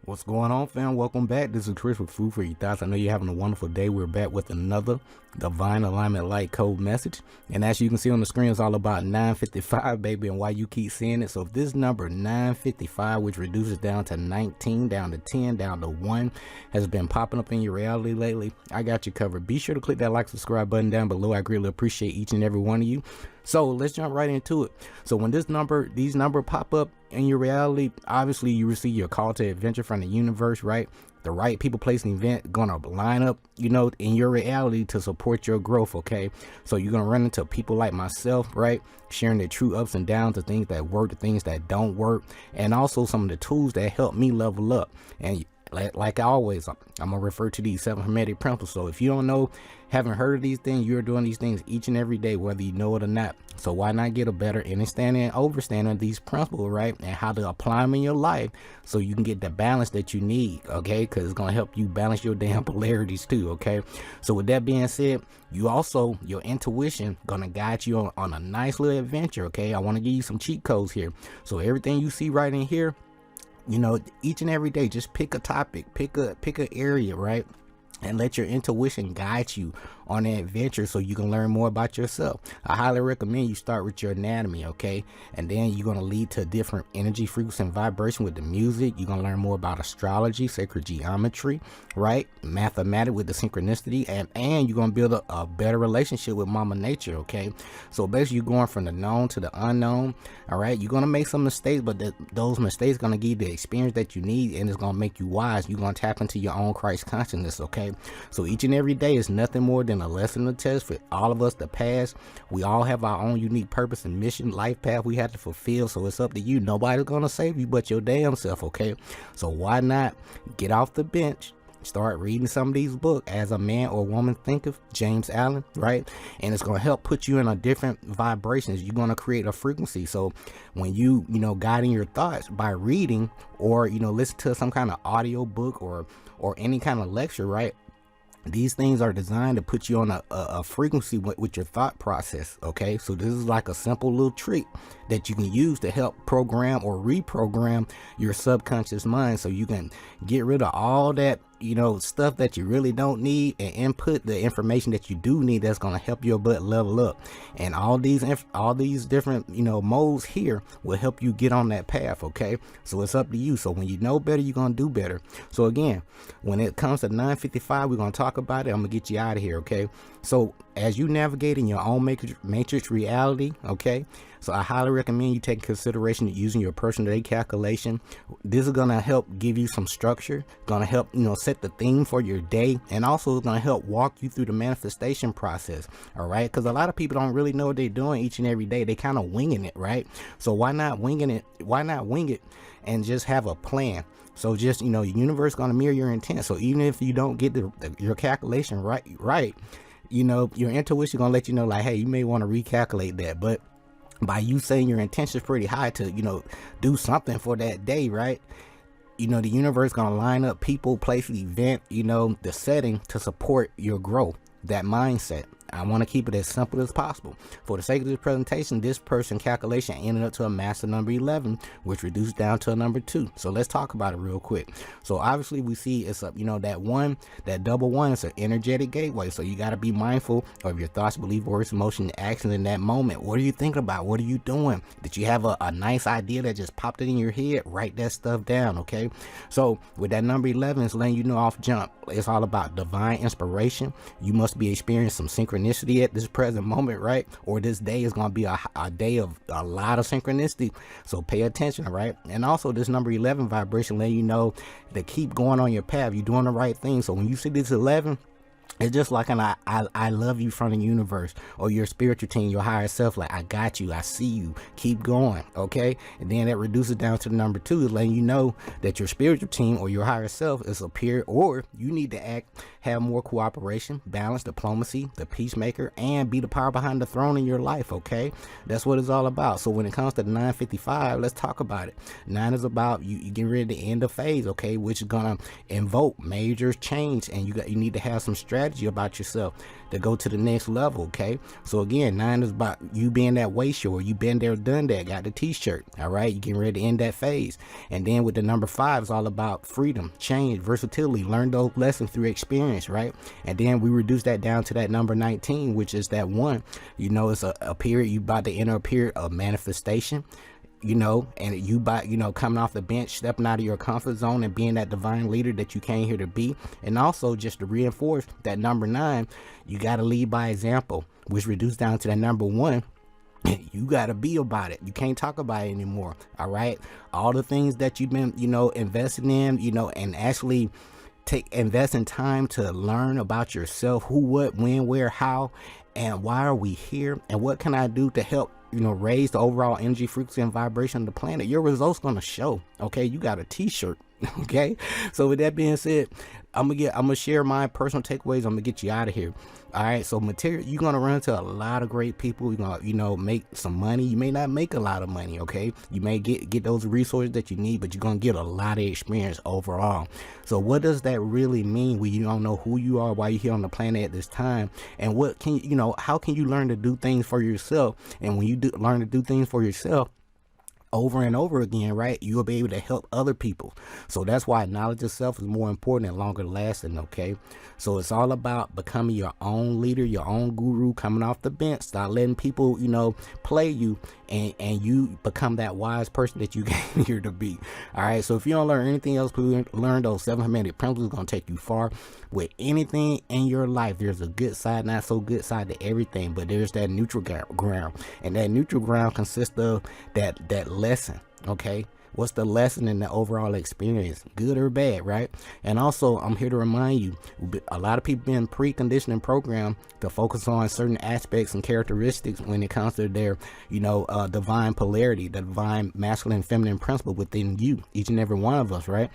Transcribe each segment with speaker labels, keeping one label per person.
Speaker 1: What's going on, fam? Welcome back. This is Chris with Food for Your Thoughts. I know you're having a wonderful day. We're back with another Divine Alignment Light Code message. And as you can see on the screen, it's all about 955, baby, and why you keep seeing it. So if this number 955, which reduces down to 19, down to 10, down to 1, has been popping up in your reality lately, I got you covered. Be sure to click that like, subscribe button down below. I greatly appreciate each and every one of you. So let's jump right into it. So when these numbers pop up in your reality, obviously you receive your call to adventure from the universe, right? The right people, place, and event gonna line up, in your reality to support your growth, okay? So you're gonna run into people like myself, right? Sharing their true ups and downs, the things that work, the things that don't work, and also some of the tools that help me level up. And like always, I'm gonna refer to these 7 hermetic principles. So if you don't know, haven't heard of these things, you're doing these things each and every day, whether you know it or not. So why not get a better understanding and overstanding of these principles, right? And how to apply them in your life so you can get the balance that you need, okay? Because it's gonna help you balance your damn polarities too, okay? So with that being said, your intuition gonna guide you on a nice little adventure, okay? I want to give you some cheat codes here. So everything you see right in here, each and every day, just pick a topic, pick an area, right? And let your intuition guide you on an adventure so you can learn more about yourself. I highly recommend you start with your anatomy, okay? And then you're going to lead to different energy, frequency, and vibration with the music. You're going to learn more about astrology, sacred geometry, right? Mathematics with the synchronicity, and you're going to build a better relationship with Mama Nature, okay? So basically you're going from the known to the unknown, all right? You're going to make some mistakes, but those mistakes going to give you the experience that you need, and it's going to make you wise. You're going to tap into your own Christ consciousness, okay? So each and every day is nothing more than a lesson to test for all of us to pass. We all have our own unique purpose and mission, life path we have to fulfill. So it's up to you. Nobody's gonna save you but your damn self, okay? So why not get off the bench, start reading some of these books, As a Man or Woman Thinketh, James Allen, right? And it's going to help put you in a different vibrations. You're going to create a frequency. So when you guiding your thoughts by reading or listen to some kind of audio book or any kind of lecture, right? These things are designed to put you on a frequency with your thought process, okay? So this is like a simple little trick that you can use to help program or reprogram your subconscious mind so you can get rid of all that stuff that you really don't need and input the information that you do need that's going to help your butt level up. And all these different modes here will help you get on that path, okay? So it's up to you. So when you know better, you're going to do better. So again, when it comes to 955, we're going to talk about it. I'm gonna get you out of here, okay? So as you navigate in your own matrix reality, okay, so I highly recommend you take consideration using your personal day calculation. This is gonna help give you some structure, gonna help set the theme for your day, and also gonna help walk you through the manifestation process. All right, because a lot of people don't really know what they're doing each and every day. They kind of winging it, right? So why not wing it and just have a plan? So just the universe gonna mirror your intent. So even if you don't get your calculation right, your intuition gonna let you know, like, hey, you may want to recalculate that. But by you saying your intention is pretty high to do something for that day, right? The universe gonna line up people, places, event, the setting to support your growth, that mindset. I want to keep it as simple as possible. For the sake of this presentation, this person calculation ended up to a master number 11, which reduced down to a number 2. So let's talk about it real quick. So obviously we see it's up, that double one is an energetic gateway. So you got to be mindful of your thoughts, beliefs, words, emotions, and actions in that moment. What are you thinking about? What are you doing? Did you have a nice idea that just popped in your head? Write that stuff down, okay? So with that number 11, it's letting you know off jump, it's all about divine inspiration. You must be experiencing some synchronicity at this present moment, right? Or this day is going to be a day of a lot of synchronicity. So pay attention, right? And also this number 11 vibration letting you know to keep going on your path. You're doing the right thing. So when you see this 11, it's just like an I love you from the universe, or your spiritual team, your higher self, like, I got you, I see you, keep going, okay? And then that reduces down to the number 2, is letting you know that your spiritual team or your higher self is superior, or you need to act have more cooperation, balance, diplomacy, the peacemaker, and be the power behind the throne in your life, okay? That's what it's all about. So when it comes to the 955, let's talk about it. 9 is about you getting ready to end a phase, okay, which is gonna invoke major change, and you need to have some strategy about yourself to go to the next level, okay? So again, 9 is about you being that way shower. You been there, done that, got the t-shirt, all right? You getting ready to end that phase. And then with the number 5, it's all about freedom, change, versatility, learn those lessons through experience, right? And then we reduce that down to that number 19, which is that 1. You know, it's a period, you about to enter a period of manifestation, you know, and you coming off the bench, stepping out of your comfort zone and being that divine leader that you came here to be. And also just to reinforce that number 9, you got to lead by example, which reduced down to that number 1. You got to be about it. You can't talk about it anymore. All right. All the things that you've been, investing in, and actually invest in time to learn about yourself, who, what, when, where, how, and why are we here, and what can I do to help raise the overall energy, frequency, and vibration of the planet. Your results gonna show. Okay, you got a t-shirt. Okay, so with that being said, I'm gonna share my personal takeaways. I'm gonna get you out of here. All right, so material, you're gonna run into a lot of great people. You're gonna make some money. You may not make a lot of money, okay? You may get those resources that you need, but you're gonna get a lot of experience overall. So what does that really mean when you don't know who you are, why you're here on the planet at this time, and what can how can you learn to do things for yourself? And when you learn to do things for yourself over and over again, right, you'll be able to help other people. So that's why knowledge itself is more important and longer lasting, okay? So it's all about becoming your own leader, your own guru, coming off the bench. Start letting people, play you, and you become that wise person that you came here to be. All right, so if you don't learn anything else, please learn those 7 hermetic principles. It's going to take you far with anything in your life. There's a good side, not so good side to everything, but there's that neutral ground, and that neutral ground consists of that lesson. Okay, what's the lesson in the overall experience, good or bad, right? And also, I'm here to remind you, a lot of people been preconditioned and programmed to focus on certain aspects and characteristics when it comes to their divine polarity, the divine masculine and feminine principle within you, each and every one of us, right?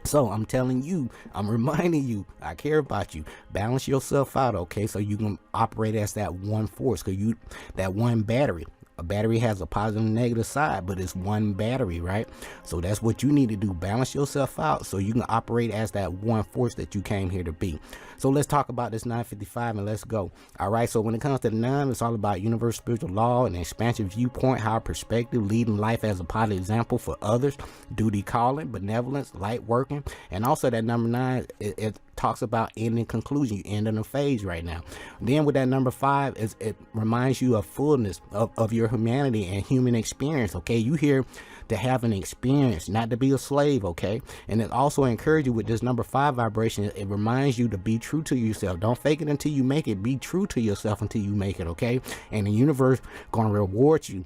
Speaker 1: So I'm telling you, I'm reminding you, I care about you. Balance yourself out, okay? So you can operate as that one force, because that one battery. A battery has a positive and negative side, but it's one battery, right? So that's what you need to do. Balance yourself out so you can operate as that one force that you came here to be. So let's talk about this 955 and let's go. All right. So when it comes to the 9, it's all about universal spiritual law and expansive viewpoint, higher perspective, leading life as a positive example for others, duty calling, benevolence, light working. And also that number 9, it talks about ending conclusion. You ending a phase right now. Then with that number 5, it reminds you of fullness of your humanity and human experience. Okay, you here to have an experience, not to be a slave. Okay, and it also encourages you with this number 5 vibration. It reminds you to be true to yourself. Don't fake it until you make it. Be true to yourself until you make it. Okay, and the universe gonna reward you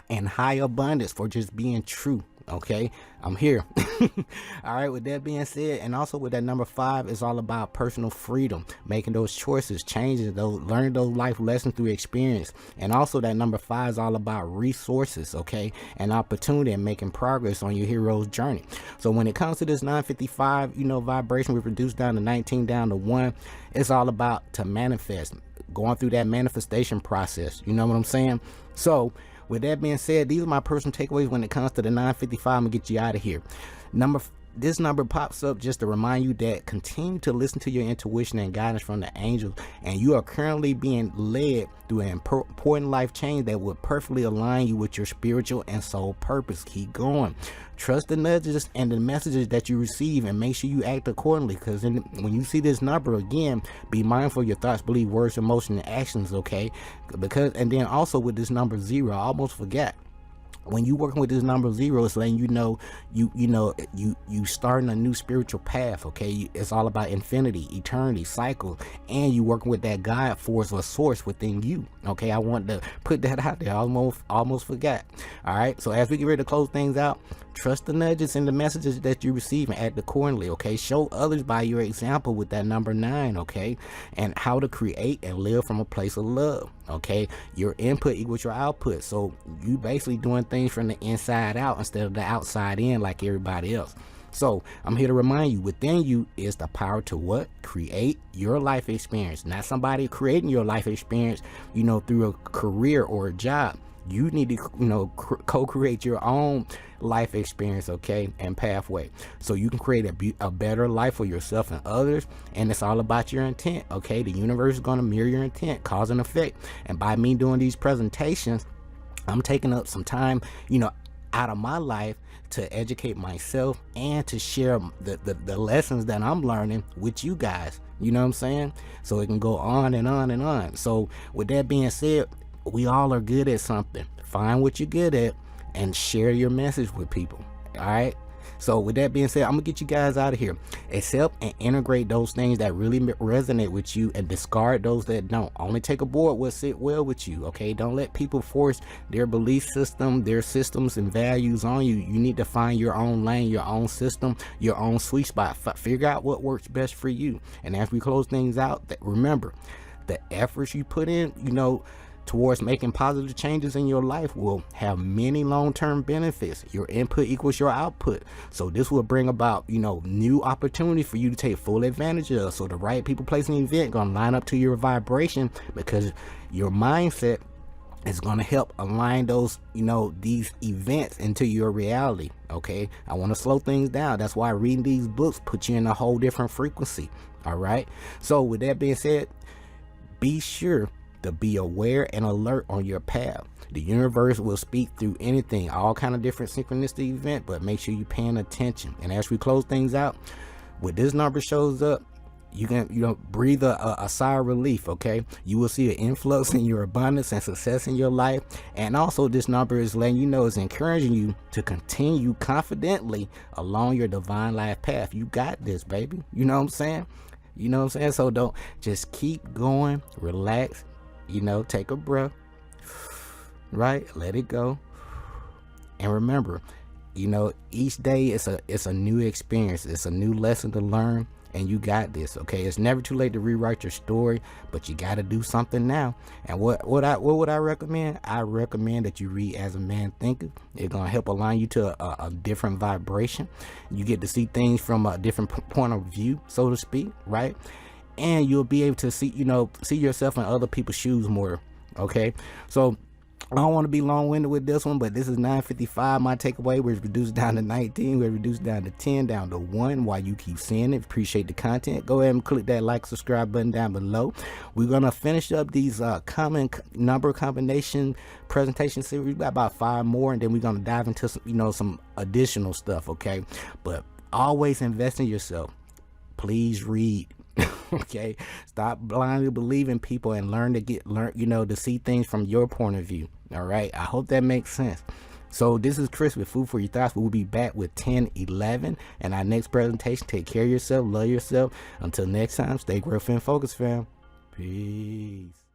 Speaker 1: in high abundance for just being true. Okay, I'm here. All right, with that being said, and also with that number 5, it's all about personal freedom, making those choices, changes, learning those life lessons through experience. And also that number 5 is all about resources, okay, and opportunity and making progress on your hero's journey. So when it comes to this 955, vibration, we reduced down to 19, down to 1. It's all about to manifest, going through that manifestation process. You know what I'm saying? So with that being said, these are my personal takeaways when it comes to the 955. I'm gonna get you out of here. This number pops up just to remind you that continue to listen to your intuition and guidance from the angels, and you are currently being led through an important life change that will perfectly align you with your spiritual and soul purpose. Keep going. Trust the nudges and the messages that you receive, and make sure you act accordingly, because when you see this number again, be mindful of your thoughts, beliefs, words, emotions, and actions, okay? And then also with this number 0, I almost forgot. When you working with this number 0, it's letting you starting a new spiritual path. Okay, it's all about infinity, eternity, cycle, and you working with that God force or source within you. Okay, I want to put that out there. I almost forgot. All right, so as we get ready to close things out, trust the nudges and the messages that you receive and act accordingly. Okay, show others by your example with that number 9. Okay, and how to create and live from a place of love. Okay, your input equals your output. So you basically doing things from the inside out instead of the outside in like everybody else. So I'm here to remind you, within you is the power to what? Create your life experience. Not somebody creating your life experience, you know, through a career or a job. You need to, you know, co-create your own life experience, okay, and pathway, so you can create a better life for yourself and others. And it's all about your intent, okay? The universe is going to mirror your intent, cause and effect. And by me doing these presentations, I'm taking up some time, you know, out of my life to educate myself and to share the lessons that I'm learning with you guys. You know what I'm saying? So it can go on and on and on. So with that being said, we all are good at something. Find what you're good at and share your message with people. All right. So with that being said, I'm gonna get you guys out of here. Accept and integrate those things that really resonate with you, and discard those that don't. Only take aboard what sit well with you. Okay, don't let people force their belief system, their systems and values on you. You need to find your own lane, your own system, your own sweet spot. Figure out what works best for you. And as we close things out, remember, the efforts you put in, you know, towards making positive changes in your life will have many long-term benefits. Your input equals your output. So this will bring about, you know, new opportunity for you to take full advantage of. So the right people, place, and event gonna line up to your vibration, because your mindset is going to help align those, you know, these events into your reality. Okay, I want to slow things down. That's why reading these books puts you in a whole different frequency. All right, so with that being said, be sure to be aware and alert on your path. The universe will speak through anything, all kind of different synchronistic event, but make sure you're paying attention. And as we close things out, when this number shows up, you can, you know, breathe a sigh of relief. Okay, you will see an influx in your abundance and success in your life. And also, this number is letting you know, it's encouraging you to continue confidently along your divine life path. You got this, baby. You know what I'm saying? You know what I'm saying? So don't, just keep going, relax, you know, take a breath, right? Let it go. And remember, you know, each day it's a new experience. It's a new lesson to learn, and you got this. Okay, it's never too late to rewrite your story, but you got to do something now. And what would I recommend? I recommend that you read As a Man Thinketh. It's gonna help align you to a different vibration. You get to see things from a different point of view, so to speak, right? And you'll be able to see, you know, see yourself in other people's shoes more. Okay, so I don't want to be long-winded with this one, but this is 9:55. My takeaway was reduced down to 19. We're reduced down to 10, down to 1. While you keep seeing it, appreciate the content. Go ahead and click that like, subscribe button down below. We're gonna finish up these common number combination presentation series. We got about 5 more, and then we're gonna dive into some, you know, some additional stuff. Okay, but always invest in yourself. Please read. Okay, stop blindly believing people and learn, you know, to see things from your point of view. All right, I hope that makes sense. So this is Chris with Food for Your Thoughts. We'll be back with 10-11 and our next presentation. Take care of yourself, love yourself. Until next time, stay grateful and focused, fam. Peace.